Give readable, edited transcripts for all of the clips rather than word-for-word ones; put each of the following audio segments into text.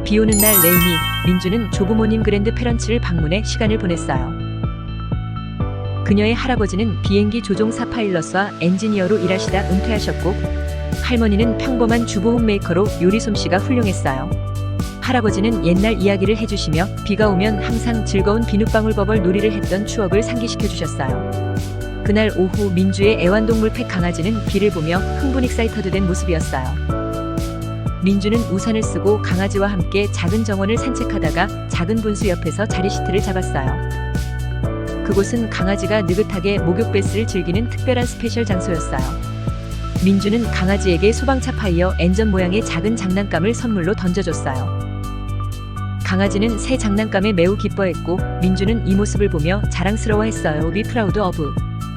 비 오는 날 레이니, 민주는 조부모님 그랜드 페런츠를 방문해 시간을 보냈어요. 그녀의 할아버지는 비행기 조종사 파일럿과 엔지니어로 일하시다 은퇴하셨고, 할머니는 평범한 주부 홈메이커로 요리 솜씨가 훌륭했어요. 할아버지는 옛날 이야기를 해주시며 비가 오면 항상 즐거운 비눗방울 버벌 놀이를 했던 추억을 상기시켜 주셨어요. 그날 오후 민주의 애완동물 펫 강아지는 비를 보며 흥분 익사이터드된 모습이었어요. 민주는 우산을 쓰고 강아지와 함께 작은 정원을 산책하다가 작은 분수 옆에서 자리시트를 잡았어요. 그곳은 강아지가 느긋하게 목욕 베스를 즐기는 특별한 스페셜 장소였어요. 민주는 강아지에게 소방차 파이어 엔전 모양의 작은 장난감을 선물로 던져줬어요. 강아지는 새 장난감에 매우 기뻐했고, 민주는 이 모습을 보며 자랑스러워했어요. Be proud of.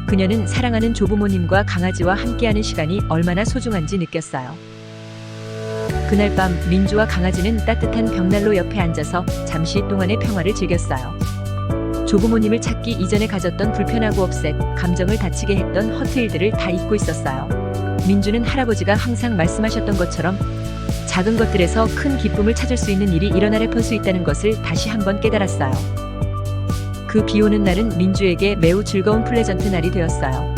그녀는 사랑하는 조부모님과 강아지와 함께하는 시간이 얼마나 소중한지 느꼈어요. 그날 밤 민주와 강아지는 따뜻한 벽난로 옆에 앉아서 잠시 동안의 평화를 즐겼어요. 조부모님을 찾기 이전에 가졌던 불편하고 업색, 감정을 다치게 했던 허트일들을 다 잊고 있었어요. 민주는 할아버지가 항상 말씀하셨던 것처럼 작은 것들에서 큰 기쁨을 찾을 수 있는 일이 일어나려 할 수 있다는 것을 다시 한번 깨달았어요. 그 비 오는 날은 민주에게 매우 즐거운 플레전트 날이 되었어요.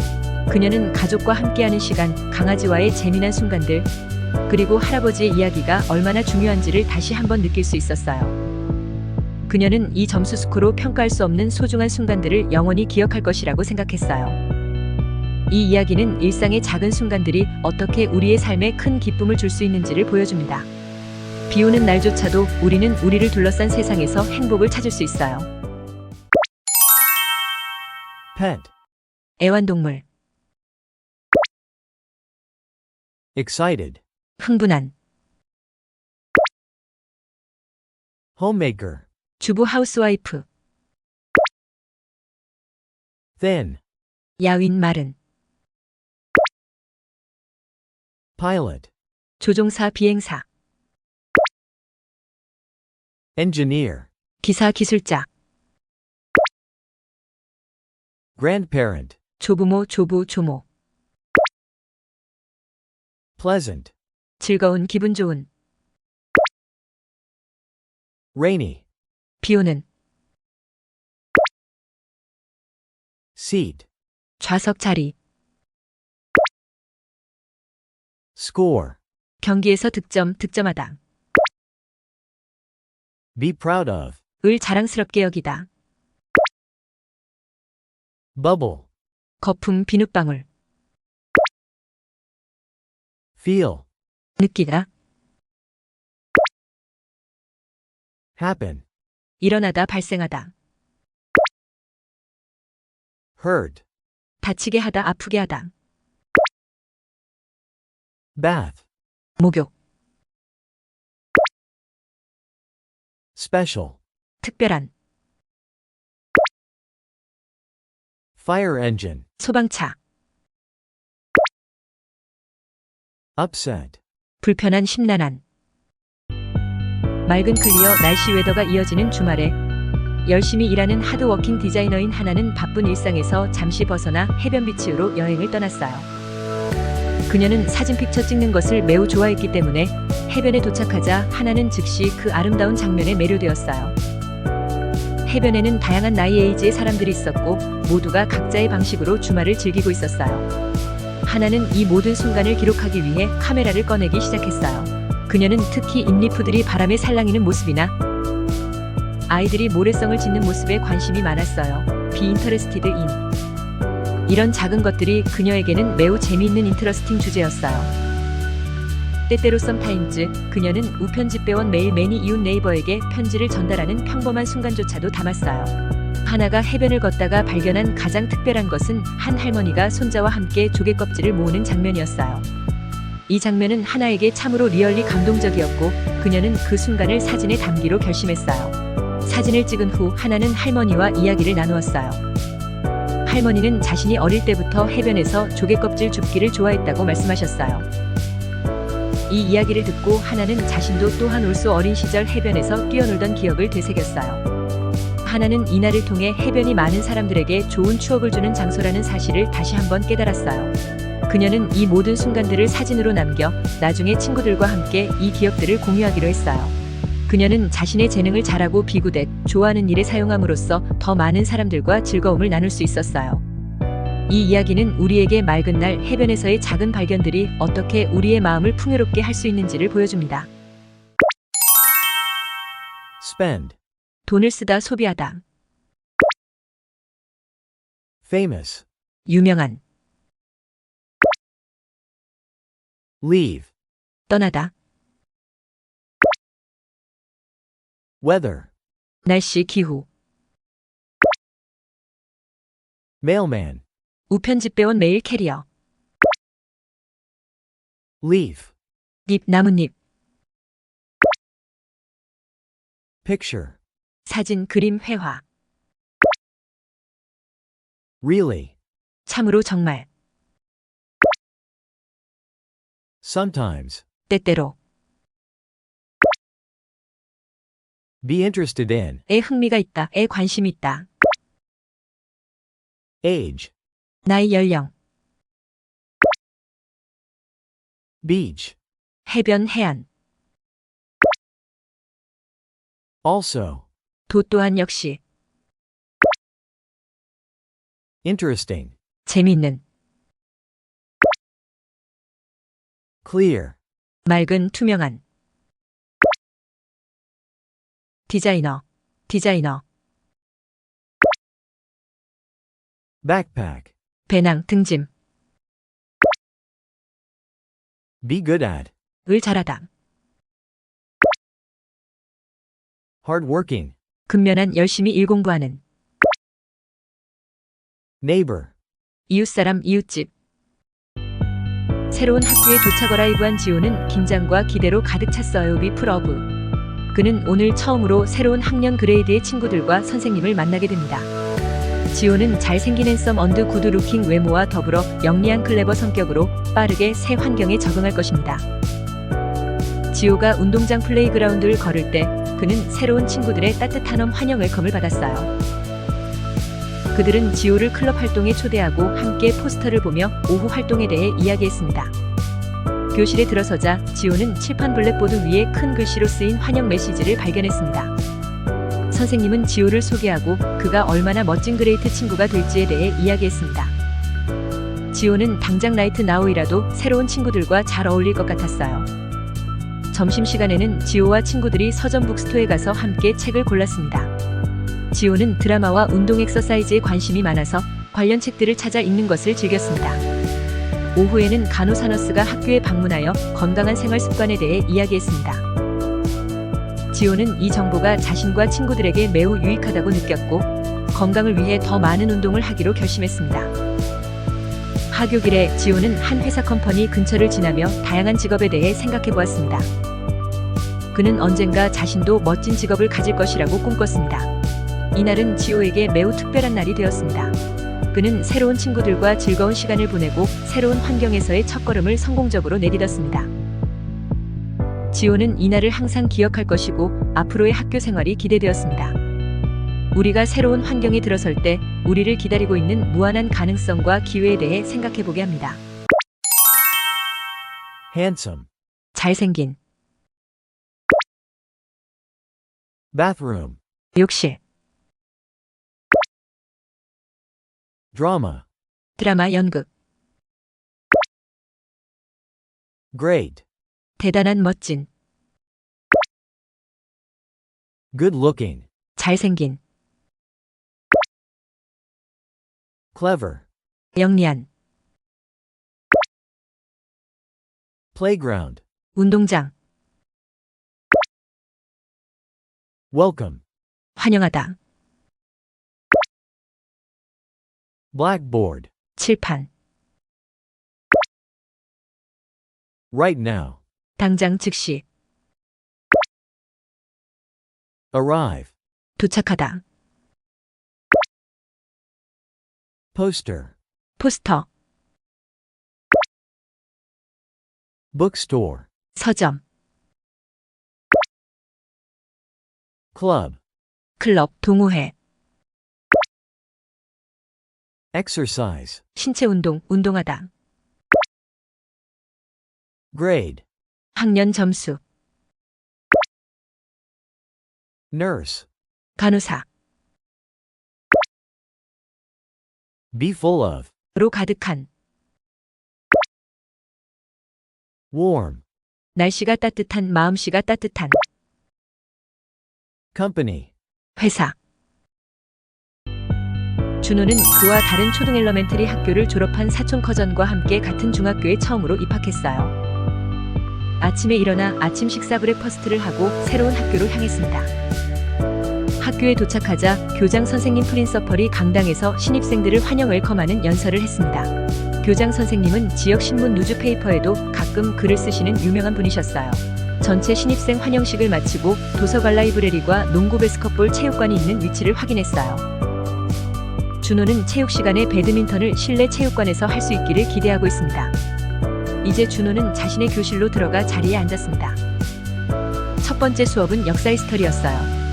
그녀는 가족과 함께하는 시간, 강아지와의 재미난 순간들, 그리고 할아버지의 이야기가 얼마나 중요한지를 다시 한번 느낄 수 있었어요. 그녀는 이 점수 스코어로 평가할 수 없는 소중한 순간들을 영원히 기억할 것이라고 생각했어요. 이 이야기는 일상의 작은 순간들이 어떻게 우리의 삶에 큰 기쁨을 줄 수 있는지를 보여줍니다. 비 오는 날조차도 우리는 우리를 둘러싼 세상에서 행복을 찾을 수 있어요. Pet. 애완동물. Excited. 흥분한. Homemaker. 주부 하우스와이프. Thin. 야윈 마른. Pilot. 조종사 비행사. Engineer. 기사 기술자. Grandparent. 조부모 조부 조모. Pleasant. 즐거운 기분 좋은. Rainy. 비 오는. Seat. 좌석 자리. Score. 경기에서 득점하다. Be proud of. 을 자랑스럽게 여기다. Bubble. 거품 비눗방울. Feel. 느끼다. Happen. 일어나다 발생하다. Hurt. 다치게 하다 아프게 하다. Bath. 목욕. Special. 특별한. Fire engine. 소방차. Upset. 불편한 심란한. 맑은 클리어 날씨 웨더가 이어지는 주말에 열심히 일하는 하드워킹 디자이너인 하나는 바쁜 일상에서 잠시 벗어나 해변 비치로 여행을 떠났어요. 그녀는 사진 픽처 찍는 것을 매우 좋아했기 때문에 해변에 도착하자 하나는 즉시 그 아름다운 장면에 매료되었어요. 해변에는 다양한 나이 에이지의 사람들이 있었고 모두가 각자의 방식으로 주말을 즐기고 있었어요. 하나는 이 모든 순간을 기록하기 위해 카메라를 꺼내기 시작했어요. 그녀는 특히 잎리프들이 바람에 살랑이는 모습이나 아이들이 모래성을 짓는 모습에 관심이 많았어요. Be interested in. 이런 작은 것들이 그녀에게는 매우 재미있는 인트러스팅 주제였어요. 때때로 sometimes 그녀는 우편집배원 메일맨이 이웃 네이버에게 편지를 전달하는 평범한 순간조차도 담았어요. 하나가 해변을 걷다가 발견한 가장 특별한 것은 한 할머니가 손자와 함께 조개 껍질을 모으는 장면이었어요. 이 장면은 하나에게 참으로 리얼리 감동적이었고 그녀는 그 순간을 사진에 담기로 결심했어요. 사진을 찍은 후 하나는 할머니와 이야기를 나누었어요. 할머니는 자신이 어릴 때부터 해변에서 조개 껍질 줍기를 좋아했다고 말씀하셨어요. 이 이야기를 듣고 하나는 자신도 또한 올소 어린 시절 해변에서 뛰어놀던 기억을 되새겼어요. 하나는 이날을 통해 해변이 많은 사람들에게 좋은 추억을 주는 장소라는 사실을 다시 한번 깨달았어요. 그녀는 이 모든 순간들을 사진으로 남겨 나중에 친구들과 함께 이 기억들을 공유하기로 했어요. 그녀는 자신의 재능을 잘하고 비구댓, 좋아하는 일에 사용함으로써 더 많은 사람들과 즐거움을 나눌 수 있었어요. 이 이야기는 우리에게 맑은 날 해변에서의 작은 발견들이 어떻게 우리의 마음을 풍요롭게 할 수 있는지를 보여줍니다. Spend. 돈을 쓰다 소비하다. Famous. 유명한. Leave. 떠나다. Weather. 날씨 기후. Mailman. 우편집 배원 메일 캐리어. Leaf. 잎 나뭇잎. Picture. 사진 그림 회화. Really. 참으로 정말. Sometimes. 때때로. Be interested in. 에 흥미가 있다. 에 관심이 있다. Age. 나이 연령. Beach. 해변 해안. Also. 도 또한 역시. Interesting. 재미있는. Clear. 맑은 투명한. 디자이너. 디자이너. Backpack. 배낭 등짐. Be good at. 을 잘하다. Hardworking. 근면한 열심히 일 공부하는. Neighbor. 이웃사람 이웃집. 새로운 학교에 도착 어라이브한 지호는 긴장과 기대로 가득 찼어요. 비 풀어브. 그는 오늘 처음으로 새로운 학년 그레이드의 친구들과 선생님을 만나게 됩니다. 지호는 잘생긴 핸섬 언드 구드 루킹 외모와 더불어 영리한 클레버 성격으로 빠르게 새 환경에 적응할 것입니다. 지호가 운동장 플레이그라운드를 걸을 때 그는 새로운 친구들의 따뜻한 환영 웰컴을 받았어요. 그들은 지호를 클럽 활동에 초대하고 함께 포스터를 보며 오후 활동에 대해 이야기했습니다. 교실에 들어서자 지호는 칠판 블랙보드 위에 큰 글씨로 쓰인 환영 메시지를 발견했습니다. 선생님은 지호를 소개하고 그가 얼마나 멋진 그레이트 친구가 될지에 대해 이야기했습니다. 지호는 당장 라이트 나우이라도 새로운 친구들과 잘 어울릴 것 같았어요. 점심시간에는 지호와 친구들이 서점 북스토어에 가서 함께 책을 골랐습니다. 지호는 드라마와 운동 엑서사이즈에 관심이 많아서 관련 책들을 찾아 읽는 것을 즐겼습니다. 오후에는 간호사너스가 학교에 방문하여 건강한 생활 습관에 대해 이야기했습니다. 지호는 이 정보가 자신과 친구들에게 매우 유익하다고 느꼈고 건강을 위해 더 많은 운동을 하기로 결심했습니다. 하교길에 지호는 한 회사 컴퍼니 근처를 지나며 다양한 직업에 대해 생각해 보았습니다. 그는 언젠가 자신도 멋진 직업을 가질 것이라고 꿈꿨습니다. 이날은 지호에게 매우 특별한 날이 되었습니다. 그는 새로운 친구들과 즐거운 시간을 보내고 새로운 환경에서의 첫걸음을 성공적으로 내딛었습니다. 지호는 이날을 항상 기억할 것이고 앞으로의 학교 생활이 기대되었습니다. 우리가 새로운 환경에 들어설 때 우리를 기다리고 있는 무한한 가능성과 기회에 대해 생각해 보게 합니다. Handsome. 잘생긴. Bathroom. 욕실. Drama. 드라마 연극. Great. 대단한 멋진. Good looking. 잘생긴. Clever. 영리한. Playground. 운동장. Welcome. 환영하다. Blackboard. 칠판. Right now. 당장 즉시. Arrive. 도착하다. Poster. 포스터. Bookstore. 서점. Club. 클럽, 동호회. Exercise. 신체 운동, 운동하다. Grade. 학년 점수. Nurse. 간호사, Be full of. 로 가득한, Warm. 날씨가 따뜻한, 마음씨가 따뜻한, Company. 회사. 준호는 그와 다른 초등 엘러멘터리 학교를 졸업한 사촌 커전과 함께 같은 중학교에 처음으로 입학했어요. 아침에 일어나 아침 식사 브렉퍼스트를 하고 새로운 학교로 향했습니다. 학교에 도착하자 교장 선생님 프린서펄이 강당에서 신입생들을 환영 웰컴하는 연설을 했습니다. 교장 선생님은 지역 신문 누즈페이퍼에도 가끔 글을 쓰시는 유명한 분이셨어요. 전체 신입생 환영식을 마치고 도서관 라이브러리와 농구 배스컷볼 체육관이 있는 위치를 확인했어요. 준호는 체육 시간에 배드민턴을 실내 체육관에서 할 수 있기를 기대하고 있습니다. 이제 준호는 자신의 교실로 들어가 자리에 앉았습니다. 첫 번째 수업은 역사 히스터리였어요.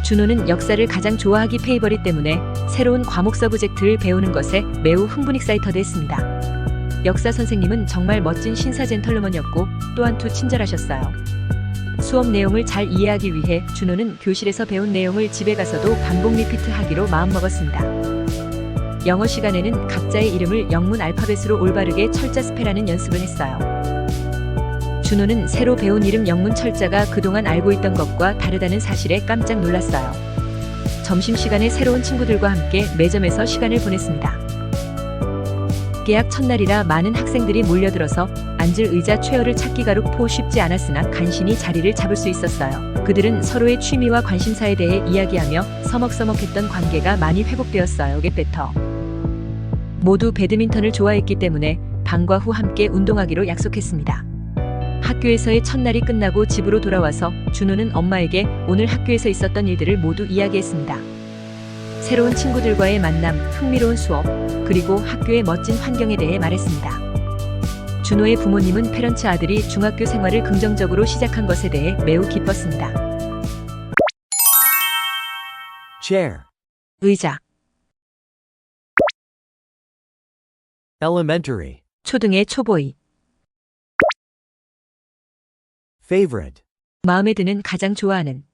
준호는 역사를 가장 좋아하기 페이버릿 때문에 새로운 과목 서브젝트를 배우는 것에 매우 흥분 익사이터드했습니다. 역사 선생님은 정말 멋진 신사 젠털러먼이었고 또한 친절하셨어요. 수업 내용을 잘 이해하기 위해 준호는 교실에서 배운 내용을 집에 가서도 반복 리피트하기로 마음먹었습니다. 영어 시간에는 각자의 이름을 영문 알파벳으로 올바르게 철자 스펠하는 연습을 했어요. 준호는 새로 배운 이름 영문 철자가 그동안 알고 있던 것과 다르다는 사실에 깜짝 놀랐어요. 점심시간에 새로운 친구들과 함께 매점에서 시간을 보냈습니다. 개학 첫날이라 많은 학생들이 몰려들어서 앉을 의자 체어를 찾기가 룩포 쉽지 않았으나 간신히 자리를 잡을 수 있었어요. 그들은 서로의 취미와 관심사에 대해 이야기하며 서먹서먹했던 관계가 많이 회복되었어요. 겟베터. 모두 배드민턴을 좋아했기 때문에 방과 후 함께 운동하기로 약속했습니다. 학교에서의 첫날이 끝나고 집으로 돌아와서 준호는 엄마에게 오늘 학교에서 있었던 일들을 모두 이야기했습니다. 새로운 친구들과의 만남, 흥미로운 수업, 그리고 학교의 멋진 환경에 대해 말했습니다. 준호의 부모님은 페런츠 아들이 중학교 생활을 긍정적으로 시작한 것에 대해 매우 기뻤습니다. Chair. 의자, Elementary. 초등의 초보이, Favorite. 마음에 드는 가장 좋아하는,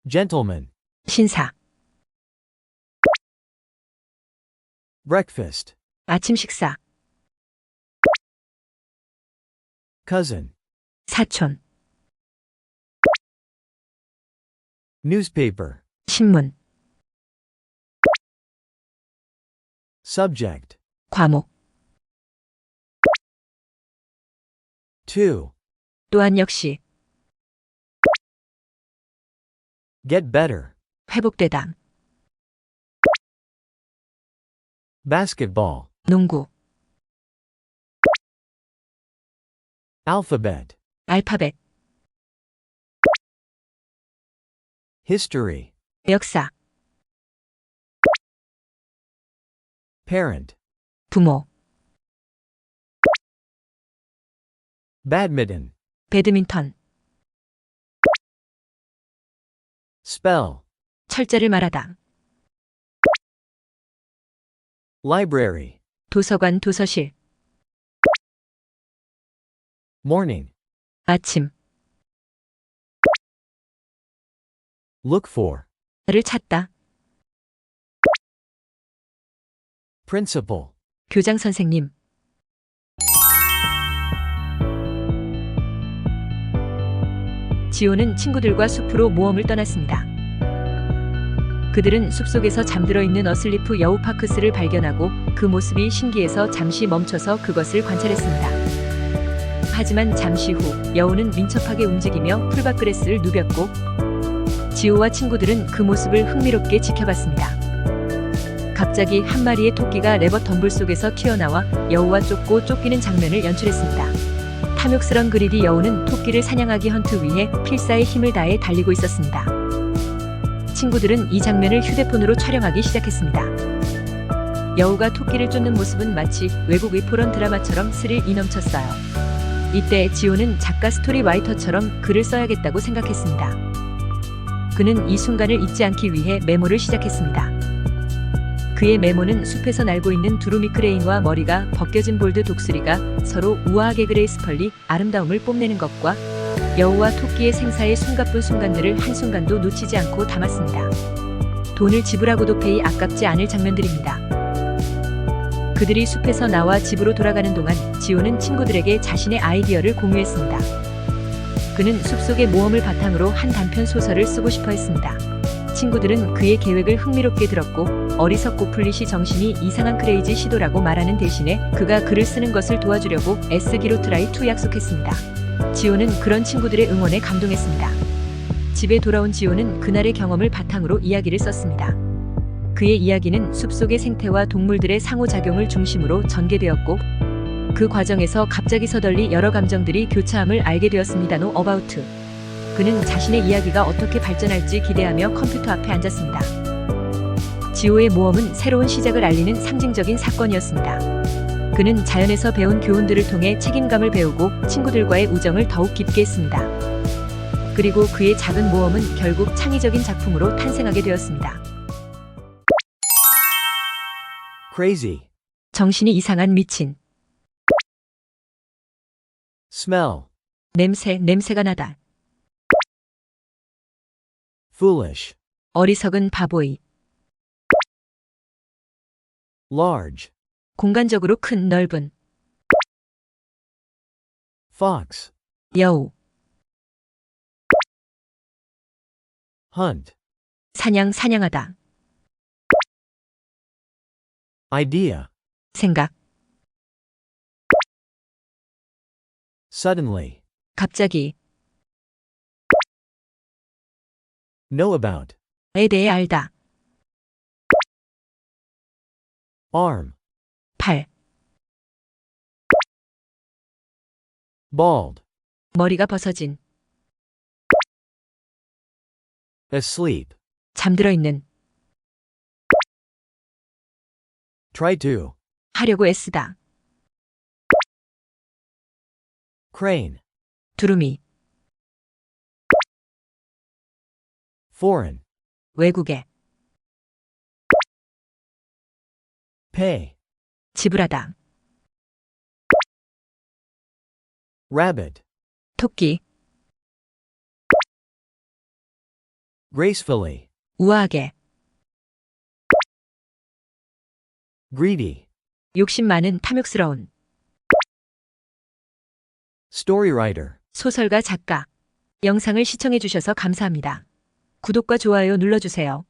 Gentleman. 신사, Breakfast. 아침 식사, Cousin. 사촌, Newspaper. 신문, Subject. 과목, To. 또한 역시, Get better. 회복되다, Basketball. 농구, Alphabet. 알파벳, History. 역사, Parent. 부모, Badminton. 배드민턴, Spell. 철자를 말하다, Library. 도서관, 도서실, Morning. 아침, Look for. 를 찾다, Principal. 교장 선생님. 지호는 친구들과 숲으로 모험을 떠났습니다. 그들은 숲속에서 잠들어 있는 어슬리프 여우 파크스를 발견하고 그 모습이 신기해서 잠시 멈춰서 그것을 관찰했습니다. 하지만 잠시 후 여우는 민첩하게 움직이며 풀밭그레스를 누볐고 지호와 친구들은 그 모습을 흥미롭게 지켜봤습니다. 갑자기 한 마리의 토끼가 레버 덤불 속에서 튀어나와 여우와 쫓고 쫓기는 장면을 연출했습니다. 탐욕스런 그리디 여우는 토끼를 사냥하기 헌트 위해 필사의 힘을 다해 달리고 있었습니다. 친구들은 이 장면을 휴대폰으로 촬영하기 시작했습니다. 여우가 토끼를 쫓는 모습은 마치 외국의 포런 드라마처럼 스릴이 넘쳤어요. 이때 지호는 작가 스토리 라이터처럼 글을 써야겠다고 생각했습니다. 그는 이 순간을 잊지 않기 위해 메모를 시작했습니다. 그의 메모는 숲에서 날고 있는 두루미 크레인과 머리가 벗겨진 볼드 독수리가 서로 우아하게 그레이스펄리 아름다움을 뽐내는 것과 여우와 토끼의 생사의 숨가쁜 순간들을 한순간도 놓치지 않고 담았습니다. 돈을 지불하고도 페이 아깝지 않을 장면들입니다. 그들이 숲에서 나와 집으로 돌아가는 동안 지호는 친구들에게 자신의 아이디어를 공유했습니다. 그는 숲속의 모험을 바탕으로 한 단편 소설을 쓰고 싶어 했습니다. 친구들은 그의 계획을 흥미롭게 들었고 어리석고 풀릿이 정신이 이상한 크레이지 시도라고 말하는 대신에 그가 글을 쓰는 것을 도와주려고 애쓰기로 트라이 투 약속했습니다. 지호는 그런 친구들의 응원에 감동했습니다. 집에 돌아온 지호는 그날의 경험을 바탕으로 이야기를 썼습니다. 그의 이야기는 숲속의 생태와 동물들의 상호작용을 중심으로 전개되었고 그 과정에서 갑자기 서덜리 여러 감정들이 교차함을 알게 되었습니다. No about. 그는 자신의 이야기가 어떻게 발전할지 기대하며 컴퓨터 앞에 앉았습니다. 지호의 모험은 새로운 시작을 알리는 상징적인 사건이었습니다. 그는 자연에서 배운 교훈들을 통해 책임감을 배우고 친구들과의 우정을 더욱 깊게 했습니다. 그리고 그의 작은 모험은 결국 창의적인 작품으로 탄생하게 되었습니다. Crazy. 정신이 이상한 미친. Smell. 냄새가 나다. Foolish. 어리석은 바보이. Large. 공간적으로 큰 넓은. Fox. 여우. Hunt. 사냥하다. Idea. 생각. Suddenly. 갑자기. Know about. 에 대해 알다. Arm. 팔. Bald. 머리가 벗어진. Asleep. 잠들어 있는. Try to. 하려고 애쓰다. Crane. 두루미. Foreign. 외국에. Pay. 지불하다. Rabbit. 토끼. Gracefully. 우아하게. Greedy. 욕심 많은 탐욕스러운. Storywriter. 소설가 작가. 영상을 시청해 주셔서 감사합니다. 구독과 좋아요 눌러주세요.